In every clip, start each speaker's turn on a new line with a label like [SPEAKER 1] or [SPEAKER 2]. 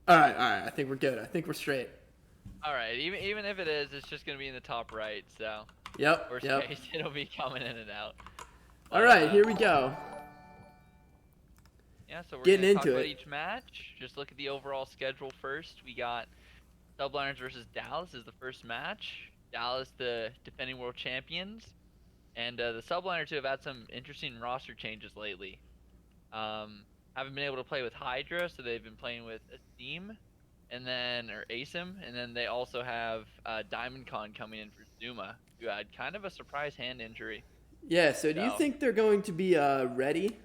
[SPEAKER 1] All right. I think we're good. I think we're straight.
[SPEAKER 2] All right, even if it is, it's just gonna be in the top right. So
[SPEAKER 1] Yep.
[SPEAKER 2] worst
[SPEAKER 1] Yep.
[SPEAKER 2] case, it'll be coming in and out.
[SPEAKER 1] All
[SPEAKER 2] But
[SPEAKER 1] right. Here we go.
[SPEAKER 2] yeah, so we're
[SPEAKER 1] Getting
[SPEAKER 2] gonna talk
[SPEAKER 1] into
[SPEAKER 2] about
[SPEAKER 1] it.
[SPEAKER 2] each match. Just look at the overall schedule first. We got Subliners versus Dallas is the first match. Dallas, the defending world champions, and the Subliners too have had some interesting roster changes lately. Haven't been able to play with Hydra, so they've been playing with Esteem, and then or ASIM, and then they also have Diamond Con coming in for Zuma, who had kind of a surprise hand injury.
[SPEAKER 1] Yeah. So, do you
[SPEAKER 2] So
[SPEAKER 1] think they're going to be ready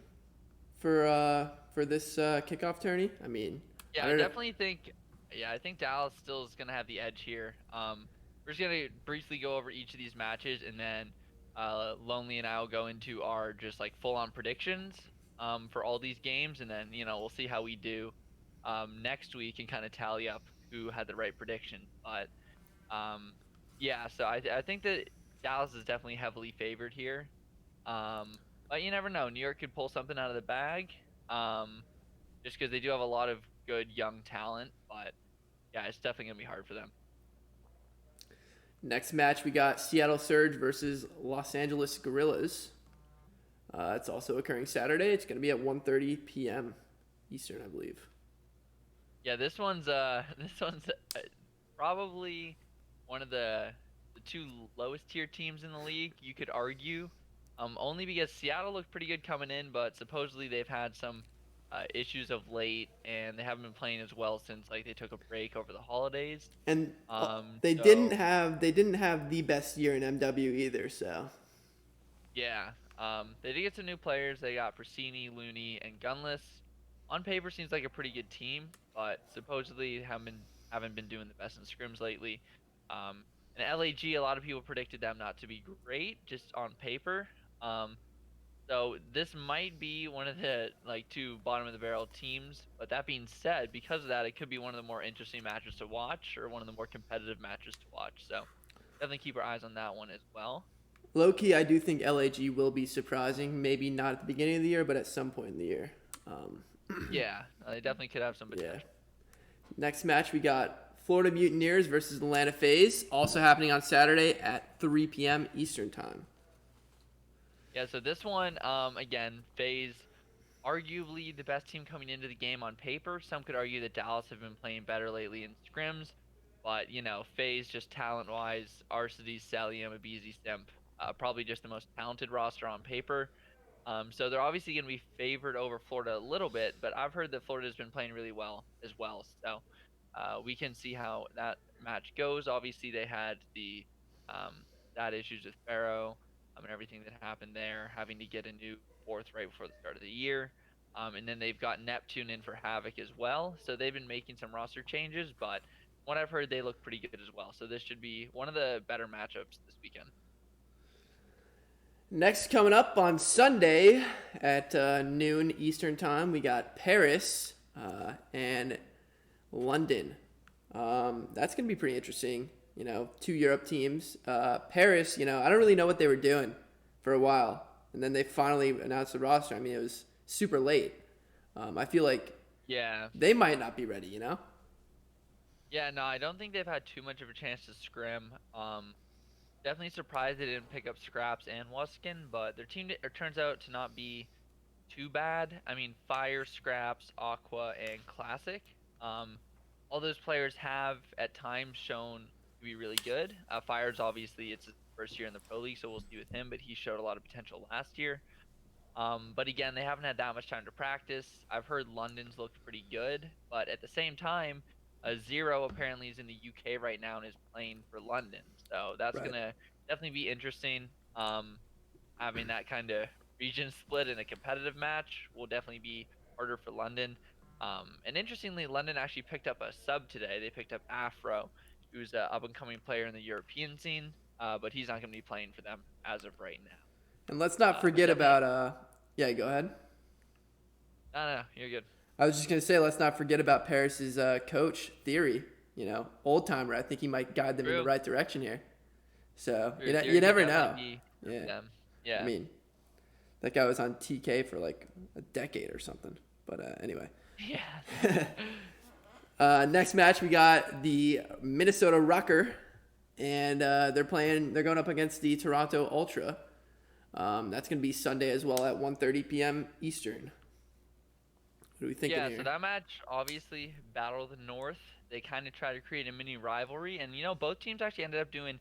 [SPEAKER 1] for this kickoff tourney? I mean, I
[SPEAKER 2] yeah, I
[SPEAKER 1] don't know.
[SPEAKER 2] definitely think yeah, I think Dallas still is gonna have the edge here. We're just gonna briefly go over each of these matches, and then Lonely and I will go into our just like full on predictions for all these games, and then we'll see how we do next week and kind of tally up who had the right prediction. But um, yeah, so I think that Dallas is definitely heavily favored here. But you never know. New York could pull something out of the bag. Um, just because they do have a lot of good young talent, but yeah, it's definitely gonna be hard for them.
[SPEAKER 1] Next match, we got Seattle Surge versus Los Angeles Gorillas. It's also occurring Saturday. It's going to be at 1:30 p.m. Eastern, I believe.
[SPEAKER 2] Yeah, this one's this one's probably one of the two lowest tier teams in the league. You could argue, only because Seattle looked pretty good coming in, but supposedly they've had some issues of late, and they haven't been playing as well since like they took a break over the holidays.
[SPEAKER 1] And they didn't
[SPEAKER 2] So
[SPEAKER 1] have they didn't have the best year in MW either. So
[SPEAKER 2] yeah, they did get some new players. They got Persini, Looney, and Gunless. On paper, seems like a pretty good team, but supposedly haven't been doing the best in scrims lately. And LAG, a lot of people predicted them not to be great just on paper. Um, so this might be one of the like two bottom of the barrel teams. But that being said, because of that, it could be one of the more interesting matches to watch or one of the more competitive matches to watch. So definitely keep our eyes on that one as well.
[SPEAKER 1] low key, I do think LAG will be surprising. Maybe not at the beginning of the year, but at some point in the year. Um,
[SPEAKER 2] Yeah, they definitely could have some
[SPEAKER 1] yeah.
[SPEAKER 2] potential.
[SPEAKER 1] Next match, we got Florida Mutineers versus Atlanta FaZe, also happening on Saturday at 3 p.m. Eastern time.
[SPEAKER 2] Yeah, so this one, again, FaZe, arguably the best team coming into the game on paper. Some could argue that Dallas have been playing better lately in scrims, but FaZe just talent-wise, Arcity, Sally, Amabizi, Stemp, probably just the most talented roster on paper. So they're obviously going to be favored over Florida a little bit, but I've heard that Florida's been playing really well as well. So we can see how that match goes. Obviously, they had the um, that issues with Pharaoh and everything that happened there, having to get a new fourth right before the start of the year. And then they've got Neptune in for Havoc as well. So they've been making some roster changes, but what I've heard, they look pretty good as well. So this should be one of the better matchups this weekend.
[SPEAKER 1] Next, coming up on Sunday at noon Eastern time, we got Paris and London. That's going to be pretty interesting. Two Europe teams. Paris, I don't really know what they were doing for a while. And then they finally announced the roster. I mean, it was super late. I feel like
[SPEAKER 2] Yeah.
[SPEAKER 1] they might not be ready,
[SPEAKER 2] Yeah, no, I don't think they've had too much of a chance to scrim. Definitely surprised they didn't pick up Scraps and Wuskin, but their team it turns out to not be too bad. I mean, Fire, Scraps, Aqua, and Classic. Um, all those players have at times shown to be really good. Fire's obviously it's his first year in the pro league, so we'll see with him, but he showed a lot of potential last year. But again, they haven't had that much time to practice. I've heard London's looked pretty good, but at the same time, Zero apparently is in the UK right now and is playing for London. So that's
[SPEAKER 1] Right.
[SPEAKER 2] gonna definitely be interesting. Having that kind of region split in a competitive match will definitely be harder for London. And interestingly, London actually picked up a sub today. They picked up Afro, who's an up and coming player in the European scene, but he's not going to be playing for them as of right now.
[SPEAKER 1] And let's not
[SPEAKER 2] But
[SPEAKER 1] forget
[SPEAKER 2] definitely,
[SPEAKER 1] about yeah, go ahead.
[SPEAKER 2] no, you're good.
[SPEAKER 1] I was just gonna say, let's not forget about Paris's coach Theory. Old timer. I think he might guide them in the
[SPEAKER 2] True.
[SPEAKER 1] right direction here. So
[SPEAKER 2] True.
[SPEAKER 1] you
[SPEAKER 2] Theory could
[SPEAKER 1] never
[SPEAKER 2] definitely
[SPEAKER 1] know.
[SPEAKER 2] be
[SPEAKER 1] Yeah,
[SPEAKER 2] them.
[SPEAKER 1] I
[SPEAKER 2] Yeah.
[SPEAKER 1] mean that guy was on TK for like a decade or something. But anyway,
[SPEAKER 2] Yeah.
[SPEAKER 1] Next match, we got the Minnesota Rucker, and they're going up against the Toronto Ultra. That's going to be Sunday as well at 1:30 p.m. Eastern. What are we thinking here?
[SPEAKER 2] So that match, obviously, Battle of the North. They kind of try to create a mini rivalry, and both teams actually ended up doing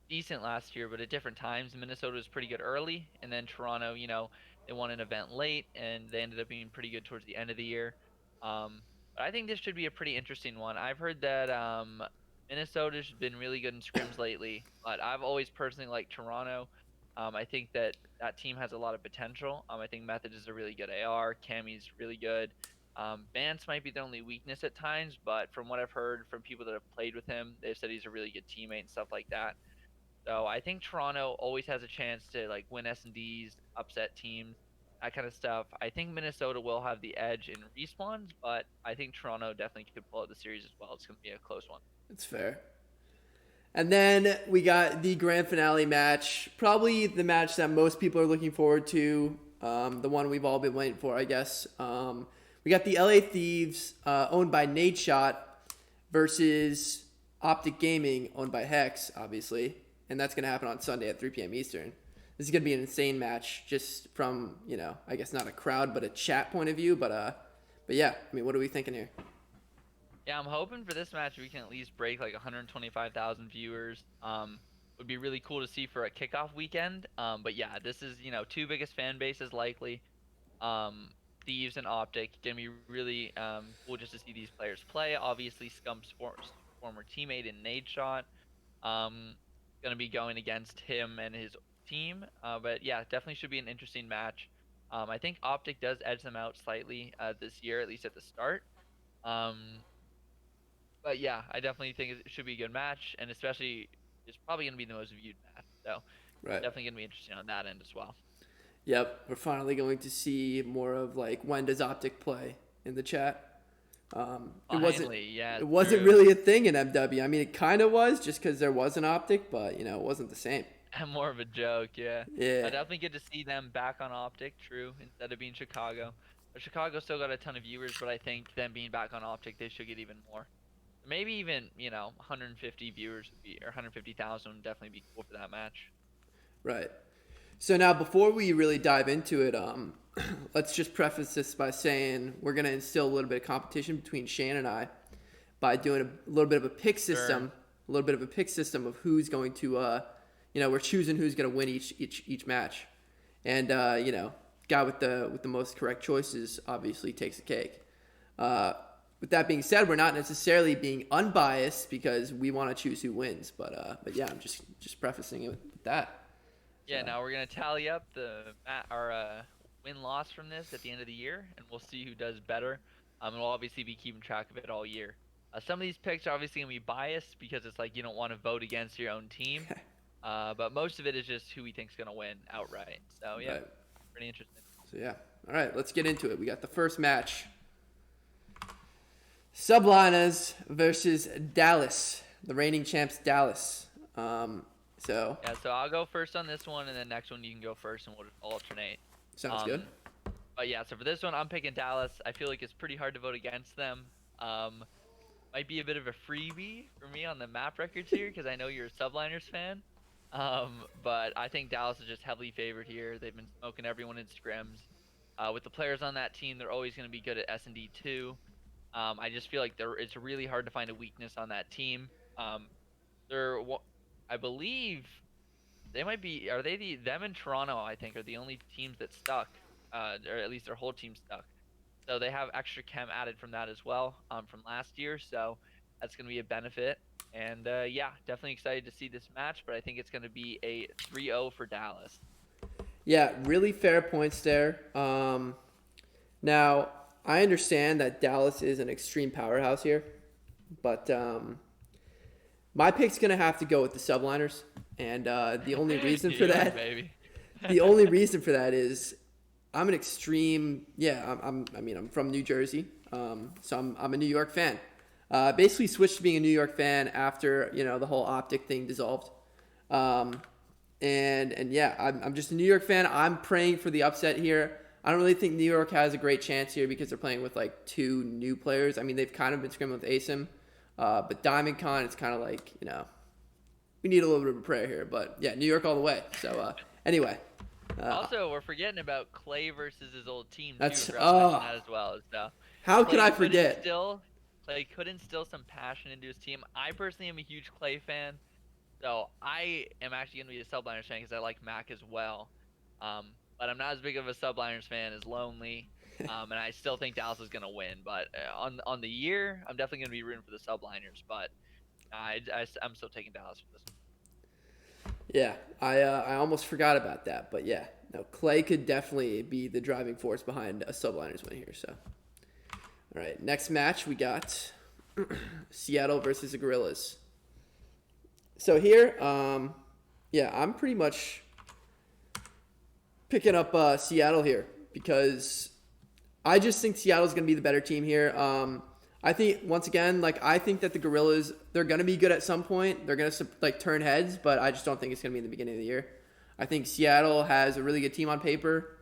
[SPEAKER 2] decent last year, but at different times. Minnesota was pretty good early, and then Toronto, they won an event late, and they ended up being pretty good towards the end of the year. But I think this should be a pretty interesting one. I've heard that Minnesota's been really good in scrims lately, but I've always personally liked Toronto. I think that team has a lot of potential. I think Method is a really good AR. Cammy's really good. Vance might be the only weakness at times, but from what I've heard from people that have played with him, they've said he's a really good teammate and stuff like that. So I think Toronto always has a chance to win S&Ds, upset teams, that kind of stuff. I think Minnesota will have the edge in respawns, but I think Toronto definitely could pull out the series as well. It's going to be a close one.
[SPEAKER 1] That's fair. And then we got the grand finale match, probably the match that most people are looking forward to, the one we've all been waiting for, I guess. We got the LA Thieves, owned by Nadeshot, versus Optic Gaming, owned by Hex, obviously. And that's going to happen on Sunday at 3 p.m. Eastern. This is going to be an insane match, just from, I guess not a crowd, but a chat point of view. But yeah, I mean, what are we thinking here?
[SPEAKER 2] Yeah, I'm hoping for this match we can at least break 125,000 viewers. Would be really cool to see for a kickoff weekend. But yeah, this is two biggest fan bases likely. Thieves and Optic, gonna be really cool just to see these players play. Obviously, Scump's former teammate in Nadeshot, gonna be going against him and his team. But yeah, definitely should be an interesting match. I think Optic does edge them out slightly this year, at least at the start. But yeah, I definitely think it should be a good match, and especially it's probably going to be the most viewed match. So
[SPEAKER 1] right.
[SPEAKER 2] Definitely going to be interesting on that end as well.
[SPEAKER 1] Yep, we're finally going to see more of when does Optic play in the chat. It wasn't really a thing in MW. I mean, it kind of was just because there was an Optic, but it wasn't the same.
[SPEAKER 2] And more of a joke, yeah.
[SPEAKER 1] Yeah.
[SPEAKER 2] I definitely get to see them back on Optic, true, instead of being Chicago. But Chicago still got a ton of viewers, but I think them being back on Optic, they should get even more. Maybe even 150 viewers or 150,000 would definitely be cool for that match.
[SPEAKER 1] Right. So now before we really dive into it, let's just preface this by saying we're gonna instill a little bit of competition between Shane and I by doing a little bit of a pick system, of who's going to, we're choosing who's gonna win each match, and guy with the most correct choices obviously takes the cake. With that being said, we're not necessarily being unbiased because we want to choose who wins. But yeah, I'm just prefacing it with that.
[SPEAKER 2] Yeah, now we're gonna tally up our win-loss from this at the end of the year, and we'll see who does better. And we'll obviously be keeping track of it all year. Some of these picks are obviously gonna be biased because it's you don't want to vote against your own team. But most of it is just who we think's gonna win outright. So yeah, pretty interesting.
[SPEAKER 1] So yeah, all right, let's get into it. We got the first match. Subliners versus Dallas, the reigning champs Dallas. So
[SPEAKER 2] I'll go first on this one, and then next one you can go first, and we'll just alternate.
[SPEAKER 1] Sounds good.
[SPEAKER 2] But yeah, so for this one, I'm picking Dallas. I feel like it's pretty hard to vote against them. Might be a bit of a freebie for me on the map records here, because I know you're a Subliners fan. But I think Dallas is just heavily favored here. They've been smoking everyone in scrims. With the players on that team, they're always going to be good at S&D too. I just feel like it's really hard to find a weakness on that team. I believe they might be. Are they them and Toronto? I think are the only teams that stuck, or at least their whole team stuck. So they have extra chem added from that as well, from last year. So that's going to be a benefit. And yeah, definitely excited to see this match. But I think it's going to be a 3-0 for Dallas.
[SPEAKER 1] Yeah, really fair points there. Now, I understand that Dallas is an extreme powerhouse here, but my pick's gonna have to go with the Subliners, and the only reason for that, the only reason for that is I'm an extreme. Yeah, I'm from New Jersey, so I'm a New York fan. Basically switched to being a New York fan after the whole Optic thing dissolved, and yeah, I'm just a New York fan. I'm praying for the upset here. I don't really think New York has a great chance here because they're playing with like 2 new players. I mean, they've kind of been scrimming with ASIM, but Diamond Con, it's kind of like, we need a little bit of a prayer here. But yeah, New York all the way. So anyway.
[SPEAKER 2] Also, we're forgetting about Clay versus his old team too.
[SPEAKER 1] That's
[SPEAKER 2] Forgot to mention that as well. So
[SPEAKER 1] how
[SPEAKER 2] Clay
[SPEAKER 1] could I forget?
[SPEAKER 2] Clay could instill some passion into his team. I personally am a huge Clay fan, so I am actually gonna be a Subliners fan because I like Mac as well. But I'm not as big of a Subliners fan as Lonely. And I still think Dallas is gonna win. But on the year, I'm definitely gonna be rooting for the Subliners. But I'm still taking Dallas for this one.
[SPEAKER 1] Yeah, I almost forgot about that, but yeah, no, Clay could definitely be the driving force behind a Subliners win here. So, all right, next match we got Seattle versus the Gorillas. So here, yeah, I'm pretty much picking up Seattle here because I just think Seattle's gonna be the better team here. I think once again, like I think that the Gorillas, they're gonna be good at some point. They're gonna like turn heads, but I just don't think it's gonna be in the beginning of the year. I think Seattle has a really good team on paper.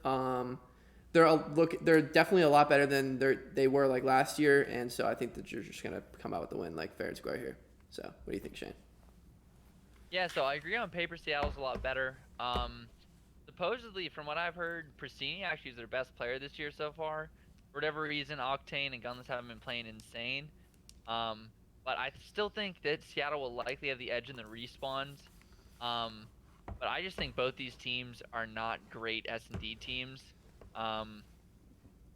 [SPEAKER 1] They're definitely a lot better than they were like last year, and so I think that you're just gonna come out with the win like fair and square here. So what do you think, Shane?
[SPEAKER 2] Yeah, so I agree on paper. Seattle's a lot better. Supposedly, from what I've heard, Pristini actually is their best player this year so far. For whatever reason, Octane and Gunless haven't been playing insane. But I still think that Seattle will likely have the edge in the respawns. But I just think both these teams are not great S&D teams.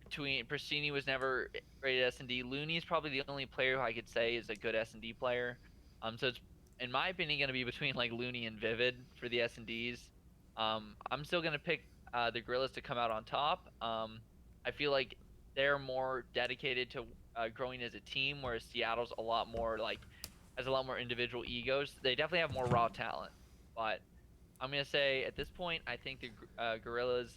[SPEAKER 2] Pristini was never great at S&D. Looney's probably the only player who I could say is a good S&D player. So it's, in my opinion, going to be between like Looney and Vivid for the S&Ds. I'm still going to pick the Gorillas to come out on top. I feel like they're more dedicated to growing as a team, whereas Seattle's a lot more has a lot more individual egos. They definitely have more raw talent, but I'm gonna say at this point, I think the Gorillas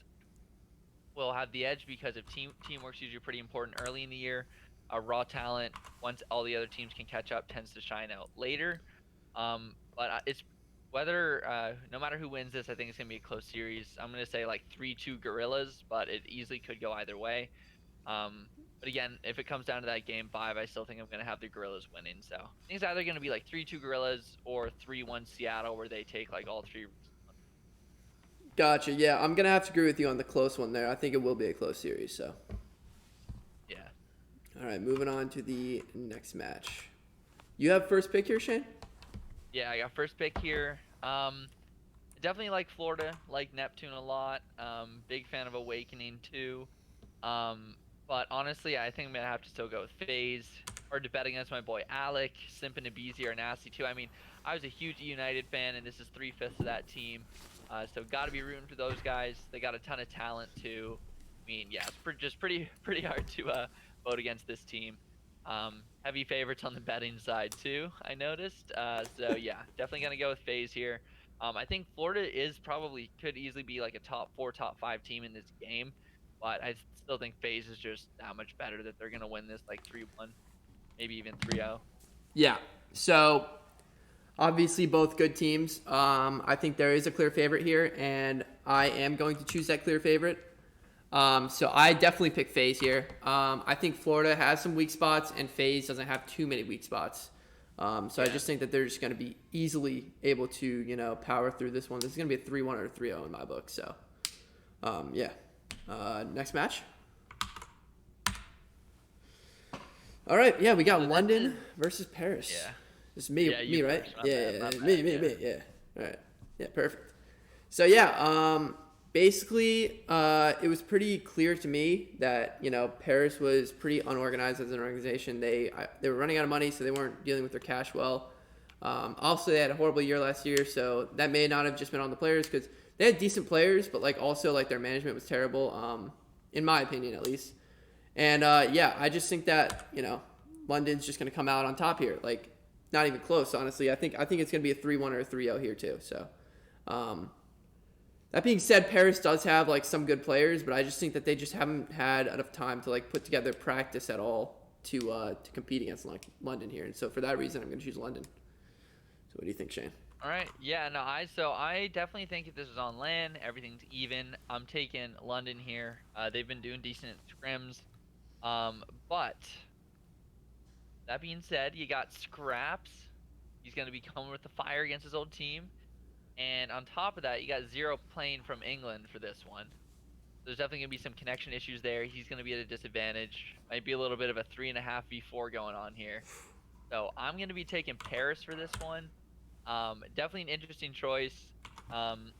[SPEAKER 2] will have the edge because of teamwork's usually pretty important early in the year. Raw talent, once all the other teams can catch up, tends to shine out later. But it's whether no matter who wins this, I think it's gonna be a close series. I'm gonna say like 3-2 Gorillas, but it easily could go either way. But again, if it comes down to that game 5, I still think I'm gonna have the Gorillas winning. So I think it's either gonna be like 3-2 Gorillas or 3-1 Seattle, where they take like all 3.
[SPEAKER 1] Gotcha. Yeah, I'm gonna have to agree with you on the close one there. I think it will be a close series. So.
[SPEAKER 2] Yeah.
[SPEAKER 1] All right, moving on to the next match. You have first pick here, Shane?
[SPEAKER 2] Yeah, I got first pick here. Definitely like Florida, like Neptune a lot. Big fan of Awakening too. But honestly, I think I'm gonna have to still go with FaZe. Hard to bet against my boy Alec. Simp and Abizi are nasty too. I mean, I was a huge United fan, and this is 3/5 of that team. So got to be rooting for those guys. They got a ton of talent too. I mean, yeah, it's just pretty hard to vote against this team. Heavy favorites on the betting side too, I noticed. So yeah, definitely gonna go with FaZe here. I think Florida could easily be like a top 4, top 5 team in this game, but I still think FaZe is just that much better that they're gonna win this like 3-1, maybe even 3-0.
[SPEAKER 1] Yeah. So obviously both good teams. I think there is a clear favorite here, and I am going to choose that clear favorite. So I definitely pick FaZe here. I think Florida has some weak spots, and FaZe doesn't have too many weak spots. So yeah. I just think that they're just going to be easily able to, power through this one. This is going to be a 3-1 or a 3-0 in my book. So, yeah. Next match. All right. Yeah, we got London versus Paris.
[SPEAKER 2] Yeah.
[SPEAKER 1] This is me, right? Yeah,
[SPEAKER 2] me.
[SPEAKER 1] Yeah. All right. Yeah, perfect. So, yeah, basically, it was pretty clear to me that, Paris was pretty unorganized as an organization. They were running out of money, so they weren't dealing with their cash well. Also, they had a horrible year last year, so that may not have just been on the players because they had decent players, but, also, their management was terrible, in my opinion, at least. And, yeah, I just think that, London's just going to come out on top here. Not even close, honestly. I think it's going to be a 3-1 or a 3-0 here, too. So, that being said, Paris does have some good players, but I just think that they just haven't had enough time to put together practice at all to compete against London here. And so for that reason, I'm going to choose London. So what do you think, Shane?
[SPEAKER 2] All right. Yeah, no, I definitely think if this is on land, everything's even. I'm taking London here. They've been doing decent at scrims. But that being said, you got Scraps. He's gonna be coming with the fire against his old team. And on top of that, you got Zero playing from England for this one. There's definitely gonna be some connection issues there. He's gonna be at a disadvantage. Might be a little bit of a 3.5v4 going on here. So I'm gonna be taking Paris for this one. Definitely an interesting choice. Um,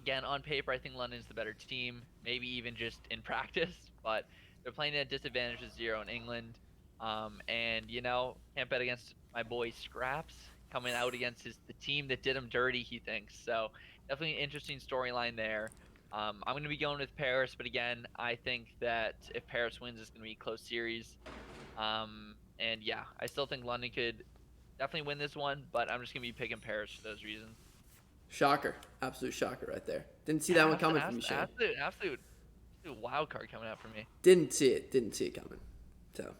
[SPEAKER 2] Again, on paper, I think London's the better team, maybe even just in practice, but they're playing at a disadvantage with Zero in England. And can't bet against my boy Scraps coming out against the team that did him dirty, he thinks. So definitely an interesting storyline there. I'm going to be going with Paris, but again, I think that if Paris wins, it's going to be a close series. And yeah, I still think London could definitely win this one, but I'm just going to be picking Paris for those reasons.
[SPEAKER 1] Shocker, absolute shocker right there. Didn't see
[SPEAKER 2] Yeah,
[SPEAKER 1] that one coming from you, Shane.
[SPEAKER 2] absolute wild card coming out for me.
[SPEAKER 1] Didn't see it coming. So,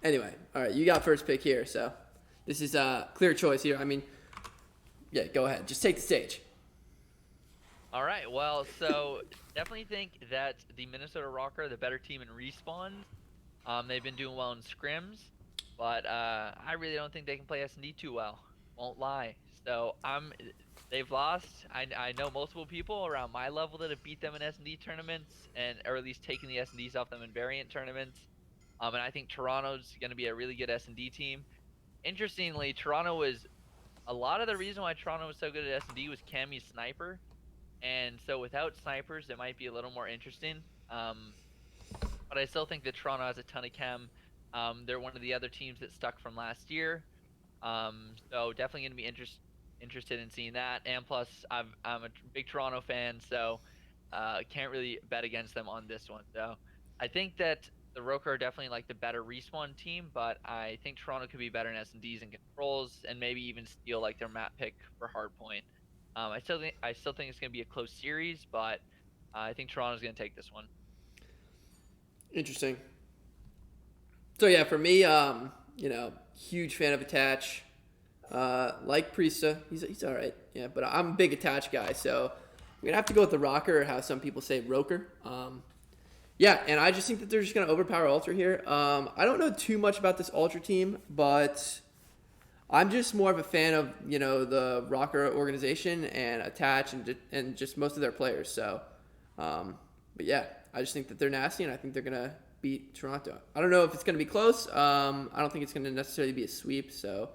[SPEAKER 1] anyway, all right, you got first pick here. So, this is a clear choice here. I mean, yeah, go ahead, just take the stage.
[SPEAKER 2] All right, well, so definitely think that the Minnesota Rocker are the better team in respawns. They've been doing well in scrims, but I really don't think they can play S&D too well. Won't lie. So they've lost. I know multiple people around my level that have beat them in S&D tournaments, or at least taken the S&Ds off them in variant tournaments. And I think Toronto's going to be a really good S&D team. Interestingly, a lot of the reason why Toronto was so good at S&D was Cammy's sniper. And so without snipers, it might be a little more interesting. But I still think that Toronto has a ton of chem. They're one of the other teams that stuck from last year. So definitely going to be interested in seeing that. And plus, I'm a big Toronto fan, so can't really bet against them on this one. So I think that the Roker are definitely like the better respawn team, but I think Toronto could be better in S&Ds and controls, and maybe even steal like their map pick for hardpoint. I still think it's going to be a close series, but I think Toronto's going to take this one.
[SPEAKER 1] Interesting. So yeah, for me, huge fan of Attach. Like Priesta, he's all right. Yeah, but I'm a big Attach guy, so I'm gonna have to go with the Rocker, or how some people say Roker. Yeah, and I just think that they're just gonna overpower Ultra here. I don't know too much about this Ultra team, but I'm just more of a fan of the Rocker organization and Attach and just most of their players. So, but yeah, I just think that they're nasty, and I think they're gonna beat Toronto. I don't know if it's gonna be close. I don't think it's gonna necessarily be a sweep. So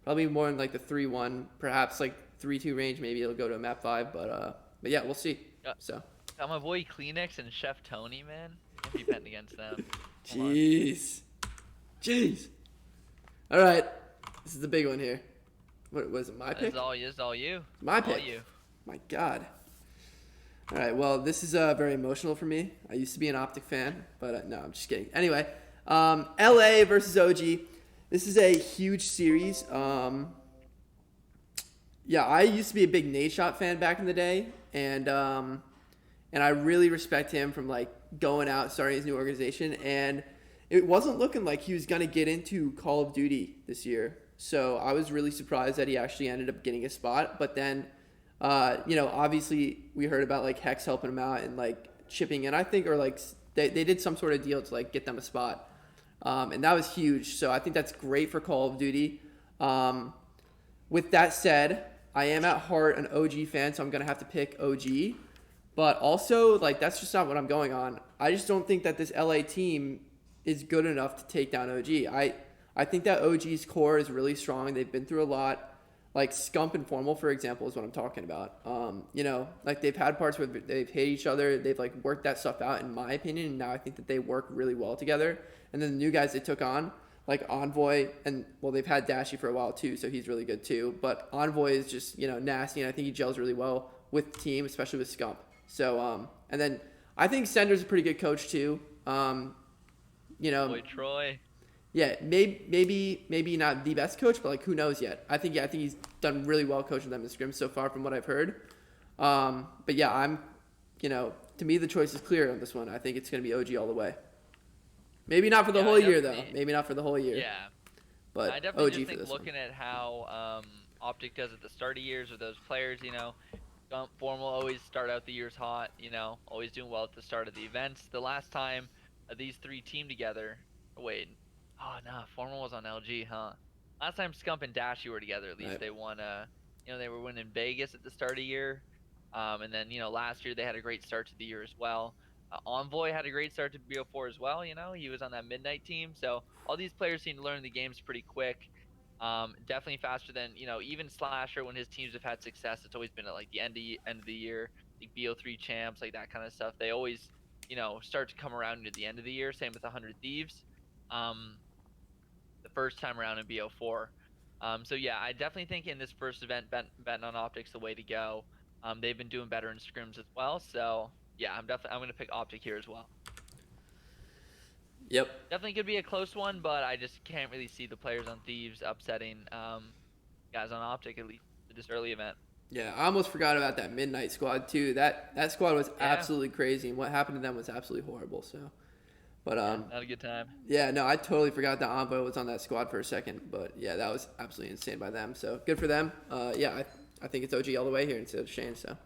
[SPEAKER 1] probably more in like the 3-1, perhaps like 3-2 range. Maybe it'll go to a map 5. But yeah, we'll see. So.
[SPEAKER 2] Got my boy Kleenex and Chef Tony, man. Can't be betting against them.
[SPEAKER 1] Jeez. All right. This is the big one here. What was it? My pick?
[SPEAKER 2] It's all you.
[SPEAKER 1] My pick.
[SPEAKER 2] All you.
[SPEAKER 1] My God. All right. Well, this is very emotional for me. I used to be an Optic fan, but no, I'm just kidding. Anyway, LA versus OG. This is a huge series. Yeah, I used to be a big Nate Shot fan back in the day, and I really respect him from like going out, starting his new organization, and it wasn't looking like he was gonna get into Call of Duty this year. So I was really surprised that he actually ended up getting a spot. But then, obviously we heard about like Hex helping him out and like chipping in, I think, or like they did some sort of deal to like get them a spot, and that was huge. So I think that's great for Call of Duty. With that said, I am at heart an OG fan, so I'm gonna have to pick OG. But also, like, that's just not what I'm going on. I just don't think that this LA team is good enough to take down OG. I think that OG's core is really strong. They've been through a lot. Like, Scump and Formal, for example, is what I'm talking about. Like, they've had parts where they've hated each other. They've, like, worked that stuff out, in my opinion, and now I think that they work really well together. And then the new guys they took on, like Envoy, and, well, they've had Dashy for a while, too, so he's really good, too. But Envoy is just, nasty, and I think he gels really well with the team, especially with Scump. So, and then I think Sender's a pretty good coach too.
[SPEAKER 2] Boy Troy.
[SPEAKER 1] Yeah, maybe not the best coach, but like who knows yet? I think he's done really well coaching them in scrims so far from what I've heard. But yeah, I'm, to me the choice is clear on this one. I think it's gonna be OG all the way. Maybe not for the whole year though. Maybe not for the whole year.
[SPEAKER 2] Yeah.
[SPEAKER 1] But
[SPEAKER 2] I definitely
[SPEAKER 1] OG
[SPEAKER 2] just
[SPEAKER 1] for
[SPEAKER 2] think
[SPEAKER 1] this
[SPEAKER 2] looking
[SPEAKER 1] one.
[SPEAKER 2] at how Optic does at the start of years with those players. Gump Form will always start out the years hot. Always doing well at the start of the events. The last time these three teamed together. Wait, oh no, Formal was on LG, huh? Last time Scump and Dashy were together, at least
[SPEAKER 1] Right.
[SPEAKER 2] they won. They were winning Vegas at the start of the year. And then last year they had a great start to the year as well. Envoy had a great start to BO4 as well. He was on that midnight team. So all these players seem to learn the games pretty quick. Definitely faster than even Slasher when his teams have had success. It's always been at like the end of the year, like BO3 champs, like that kind of stuff. They always start to come around at the end of the year. Same with 100 Thieves. The first time around in BO4. So yeah, I definitely think in this first event, betting on Optics the way to go. They've been doing better in scrims as well. So yeah, I'm going to pick Optic here as well.
[SPEAKER 1] Yep.
[SPEAKER 2] Definitely could be a close one, but I just can't really see the players on Thieves upsetting guys on Optic, at least for this early event.
[SPEAKER 1] Yeah, I almost forgot about that midnight squad too. That squad was absolutely crazy, and what happened to them was absolutely horrible. So, but
[SPEAKER 2] not a good time.
[SPEAKER 1] yeah, no, I totally forgot that Envoy was on that squad for a second. But yeah, that was absolutely insane by them. So good for them. Yeah, I think it's OG all the way here instead of Shane. So.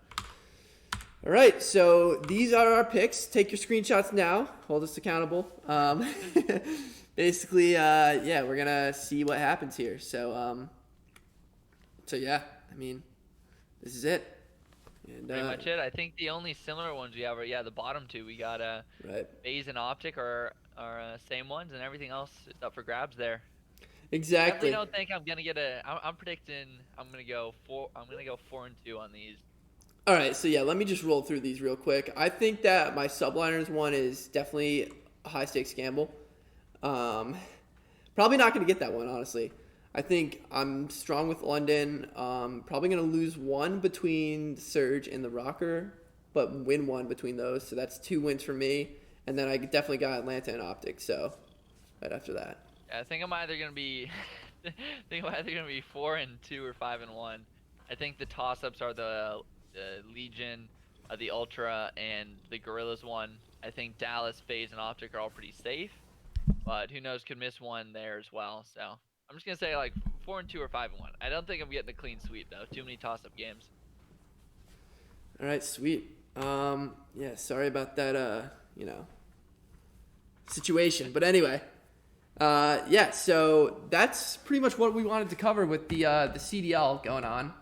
[SPEAKER 1] All right, so these are our picks. Take your screenshots now. Hold us accountable. Basically, yeah, we're gonna see what happens here. So yeah, I mean, this is it. And,
[SPEAKER 2] pretty much it. I think the only similar ones we have are the bottom two. We got
[SPEAKER 1] right.
[SPEAKER 2] FaZe and Optic are same ones, and everything else is up for grabs there.
[SPEAKER 1] Exactly.
[SPEAKER 2] I definitely don't think I'm gonna get I'm predicting I'm gonna go 4-2 on these.
[SPEAKER 1] All right, so yeah, let me just roll through these real quick. I think that my subliners one is definitely a high stakes gamble. Probably not going to get that one, honestly. I think I'm strong with London. Probably going to lose one between Surge and the Rocker, but win one between those. So that's 2 wins for me. And then I definitely got Atlanta and Optic. So right after that.
[SPEAKER 2] Yeah, I think I'm either going to be 4-2 or 5-1. I think the toss-ups are the Legion, the Ultra, and the Gorillas one. I think Dallas, FaZe, and Optic are all pretty safe, but who knows, could miss one there as well. So I'm just gonna say like 4-2 or 5-1. I don't think I'm getting a clean sweep though. Too many toss-up games.
[SPEAKER 1] All right, sweet. Yeah, sorry about that. Situation, but anyway. Yeah, so that's pretty much what we wanted to cover with the CDL going on.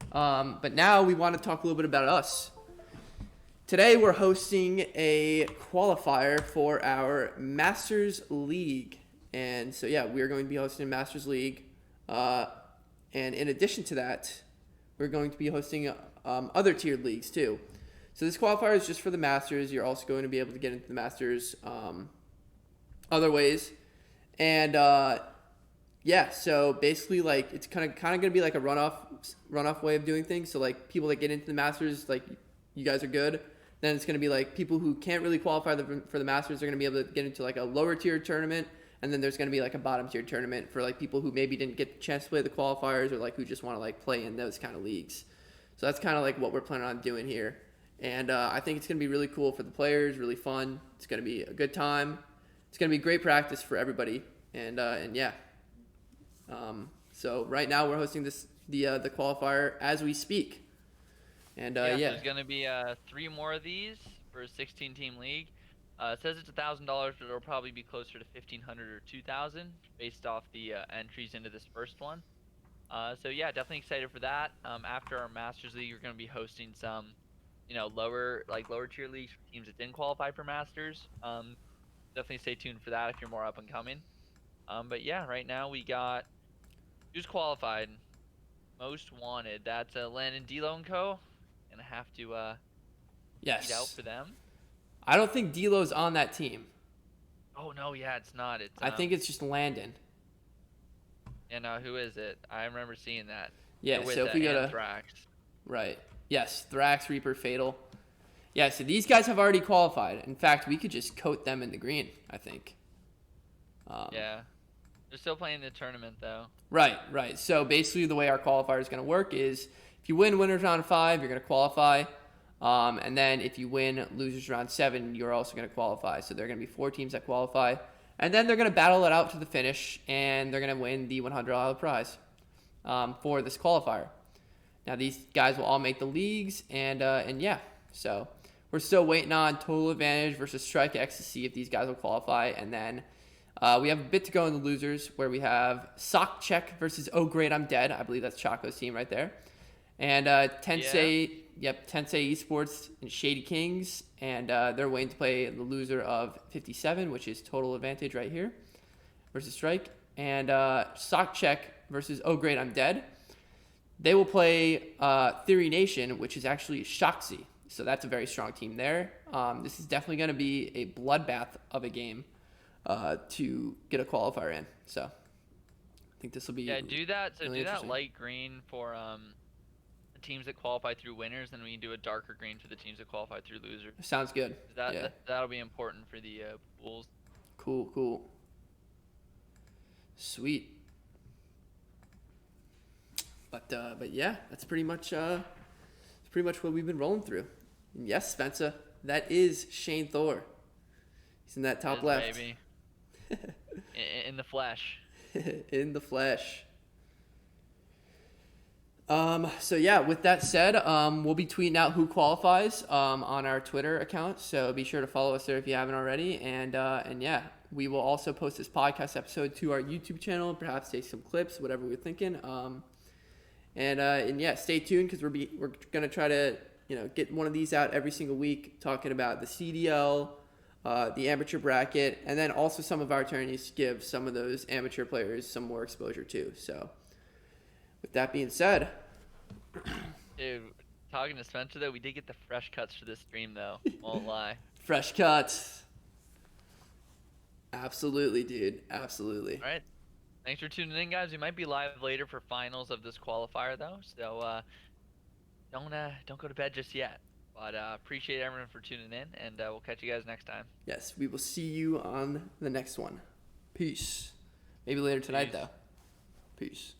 [SPEAKER 1] But now we want to talk a little bit about us. Today we're hosting a qualifier for our Masters League. And so yeah, we're going to be hosting a Masters League. And in addition to that, we're going to be hosting other tiered leagues too. So this qualifier is just for the Masters. You're also going to be able to get into the Masters other ways. And yeah, so basically, like, it's kind of gonna be like a runoff way of doing things. So like people that get into the Masters, like you guys are good. Then it's gonna be like people who can't really qualify for the Masters are gonna be able to get into like a lower tier tournament, and then there's gonna be like a bottom tier tournament for like people who maybe didn't get the chance to play the qualifiers or like who just want to like play in those kind of leagues. So that's kind of like what we're planning on doing here, and I think it's gonna be really cool for the players, really fun. It's gonna be a good time. It's gonna be great practice for everybody, and yeah. So right now we're hosting the qualifier as we speak, and yeah.
[SPEAKER 2] There's gonna be 3 more of these for a 16-team league. It says it's $1,000, but it'll probably be closer to 1,500 or 2,000 based off the entries into this first one. So yeah, definitely excited for that. After our Masters League, we're gonna be hosting some, lower tier leagues for teams that didn't qualify for Masters. Definitely stay tuned for that if you're more up and coming. But yeah, right now we got who's qualified, most wanted. That's Landon D'Lo and Co. Gonna have to
[SPEAKER 1] yes.
[SPEAKER 2] beat out for them.
[SPEAKER 1] I don't think D'Lo's on that team.
[SPEAKER 2] Oh no, yeah, it's not.
[SPEAKER 1] I think it's just Landon.
[SPEAKER 2] And who is it? I remember seeing that.
[SPEAKER 1] Yeah,
[SPEAKER 2] with,
[SPEAKER 1] so if we go to
[SPEAKER 2] Thrax.
[SPEAKER 1] Right. Yes, Thrax, Reaper, Fatal. Yeah, so these guys have already qualified. In fact, we could just coat them in the green, I think.
[SPEAKER 2] Yeah. They're still playing the tournament, though.
[SPEAKER 1] Right. So basically the way our qualifier is going to work is if you win winners round 5, you're going to qualify. And then if you win losers round 7, you're also going to qualify. So there are going to be 4 teams that qualify. And then they're going to battle it out to the finish, and they're going to win the $100 prize. for this qualifier. Now these guys will all make the leagues, and yeah, so we're still waiting on Total Advantage versus Strike X to see if these guys will qualify, and then we have a bit to go in the losers where we have Sock Check versus Oh Great I'm Dead. I believe that's Choco's team right there, and Tensei, Tensei Esports and Shady Kings, and they're waiting to play the loser of 57, which is Total Advantage right here versus Strike, and Sock Check versus Oh Great I'm Dead. They will play Theory Nation, which is actually Shoxy. So that's a very strong team there. This is definitely going to be a bloodbath of a game to get a qualifier in. So I think this will be
[SPEAKER 2] do that. So
[SPEAKER 1] really
[SPEAKER 2] do that light green for the teams that qualify through winners, and we can do a darker green for the teams that qualify through losers.
[SPEAKER 1] Sounds good.
[SPEAKER 2] That'll be important for the pools.
[SPEAKER 1] Cool. Sweet. But yeah, that's pretty much what we've been rolling through. And yes, Spencer, that is Shane Thor. He's in that top left.
[SPEAKER 2] Baby. in the flesh.
[SPEAKER 1] In the flesh. So yeah, with that said, we'll be tweeting out who qualifies on our Twitter account. So be sure to follow us there if you haven't already. And yeah, we will also post this podcast episode to our YouTube channel. Perhaps take some clips, whatever we're thinking. And yeah, stay tuned because we're gonna try to get one of these out every single week, talking about the CDL, the amateur bracket, and then also some of our attorneys to give some of those amateur players some more exposure too. So, with that being said,
[SPEAKER 2] dude, talking to Spencer though, we did get the fresh cuts for this stream though. Won't lie.
[SPEAKER 1] Fresh cuts. Absolutely, dude. Absolutely.
[SPEAKER 2] All right. Thanks for tuning in, guys. We might be live later for finals of this qualifier, though, so don't go to bed just yet. But appreciate everyone for tuning in, and we'll catch you guys next time.
[SPEAKER 1] Yes, we will see you on the next one. Peace. Maybe later tonight, though. Peace.